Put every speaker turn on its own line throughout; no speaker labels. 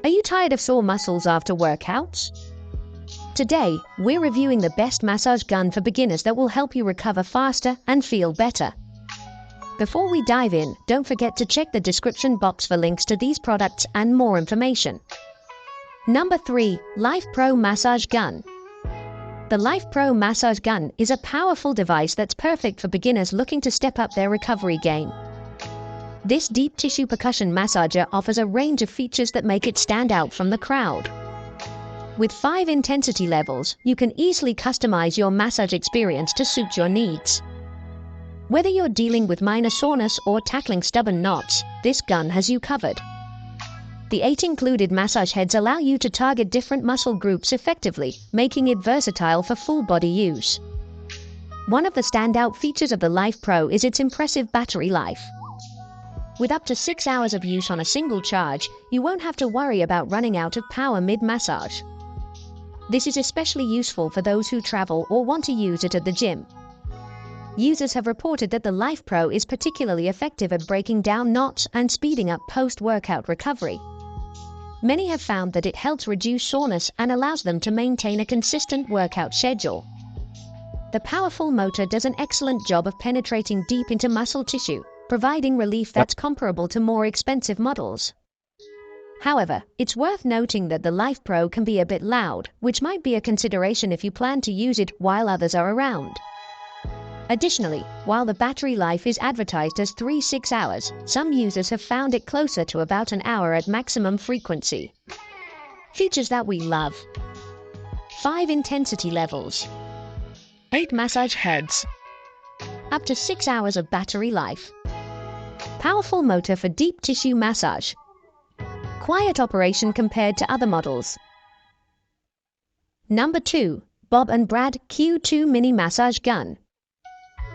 Are you tired of sore muscles after workouts? Today, we're reviewing the best massage gun for beginners that will help you recover faster and feel better. Before we dive in, don't forget to check the description box for links to these products and more information. Number 3. Life Pro Massage Gun. The Life Pro Massage Gun is a powerful device that's perfect for beginners looking to step up their recovery game. This deep tissue percussion massager offers a range of features that make it stand out from the crowd. With 5 intensity levels, you can easily customize your massage experience to suit your needs. Whether you're dealing with minor soreness or tackling stubborn knots, this gun has you covered. The 8 included massage heads allow you to target different muscle groups effectively, making it versatile for full-body use. One of the standout features of the Life Pro is its impressive battery life. With up to 6 hours of use on a single charge, you won't have to worry about running out of power mid-massage. This is especially useful for those who travel or want to use it at the gym. Users have reported that the Life Pro is particularly effective at breaking down knots and speeding up post-workout recovery. Many have found that it helps reduce soreness and allows them to maintain a consistent workout schedule. The powerful motor does an excellent job of penetrating deep into muscle tissue, providing relief that's comparable to more expensive models. However, it's worth noting that the Life Pro can be a bit loud, which might be a consideration if you plan to use it while others are around. Additionally, while the battery life is advertised as 6 hours, some users have found it closer to about an hour at maximum frequency. Features that we love: 5 intensity levels, 8 massage heads, up to 6 hours of battery life, powerful motor for deep tissue massage, quiet operation compared to other models. Number 2. Bob & Brad Q2 Mini Massage Gun.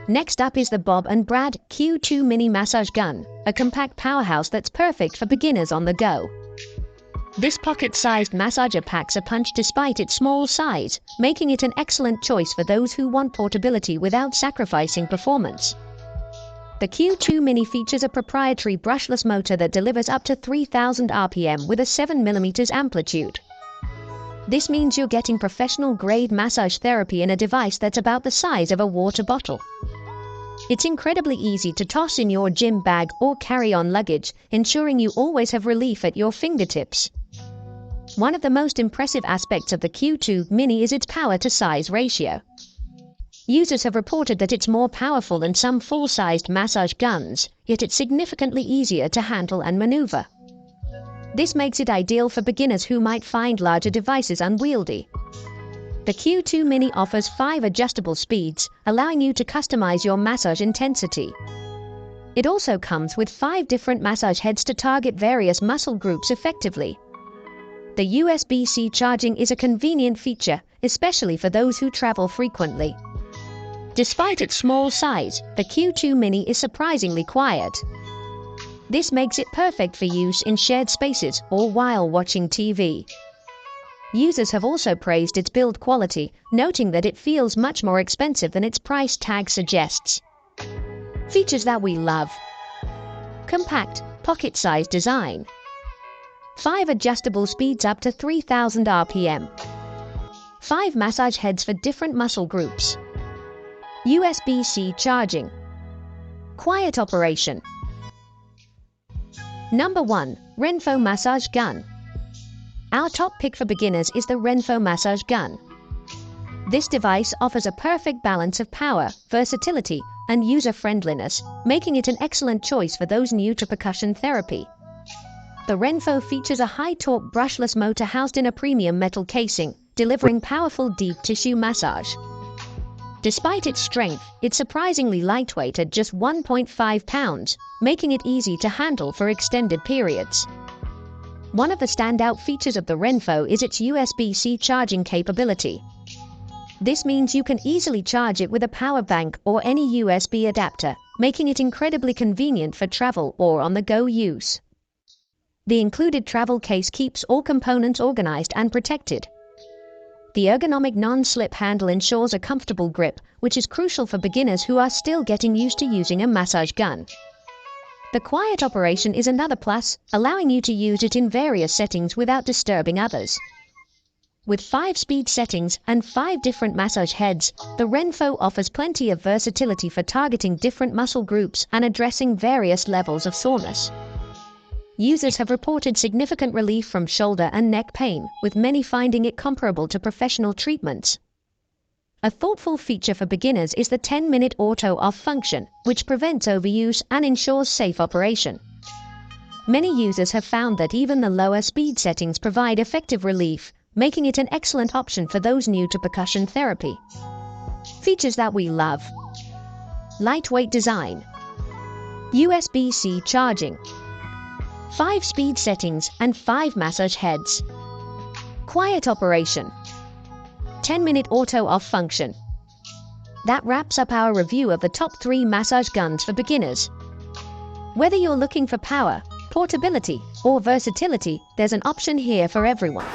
Next up is the Bob & Brad Q2 Mini Massage Gun, a compact powerhouse that's perfect for beginners on the go. This pocket-sized massager packs a punch despite its small size, making it an excellent choice for those who want portability without sacrificing performance. The Q2 Mini features a proprietary brushless motor that delivers up to 3,000 RPM with a 7mm amplitude. This means you're getting professional-grade massage therapy in a device that's about the size of a water bottle. It's incredibly easy to toss in your gym bag or carry-on luggage, ensuring you always have relief at your fingertips. One of the most impressive aspects of the Q2 Mini is its power-to-size ratio. Users have reported that it's more powerful than some full-sized massage guns, yet it's significantly easier to handle and maneuver. This makes it ideal for beginners who might find larger devices unwieldy. The Q2 Mini offers 5 adjustable speeds, allowing you to customize your massage intensity. It also comes with 5 different massage heads to target various muscle groups effectively. The USB-C charging is a convenient feature, especially for those who travel frequently. Despite its small size, the Q2 Mini is surprisingly quiet. This makes it perfect for use in shared spaces or while watching TV. Users have also praised its build quality, noting that it feels much more expensive than its price tag suggests. Features that we love: compact, pocket-sized design, 5 adjustable speeds up to 3,000 RPM, 5 massage heads for different muscle groups, USB-C charging, quiet operation. Number 1. Renpho Massage Gun. Our top pick for beginners is the Renpho Massage Gun. This device offers a perfect balance of power, versatility, and user-friendliness, making it an excellent choice for those new to percussion therapy. The Renpho features a high-torque brushless motor housed in a premium metal casing, delivering powerful deep tissue massage. Despite its strength, it's surprisingly lightweight at just 1.5 pounds, making it easy to handle for extended periods. One of the standout features of the Renpho is its USB-C charging capability. This means you can easily charge it with a power bank or any USB adapter, making it incredibly convenient for travel or on-the-go use. The included travel case keeps all components organized and protected. The ergonomic non-slip handle ensures a comfortable grip, which is crucial for beginners who are still getting used to using a massage gun. The quiet operation is another plus, allowing you to use it in various settings without disturbing others. With 5 speed settings and 5 different massage heads, the Renfo offers plenty of versatility for targeting different muscle groups and addressing various levels of soreness. Users have reported significant relief from shoulder and neck pain, with many finding it comparable to professional treatments. A thoughtful feature for beginners is the 10-minute auto-off function, which prevents overuse and ensures safe operation. Many users have found that even the lower speed settings provide effective relief, making it an excellent option for those new to percussion therapy. Features that we love: lightweight design, USB-C charging, 5 speed settings and 5 massage heads, quiet operation, 10-minute auto-off function. That wraps up our review of the top 3 massage guns for beginners. Whether you're looking for power, portability, or versatility, there's an option here for everyone.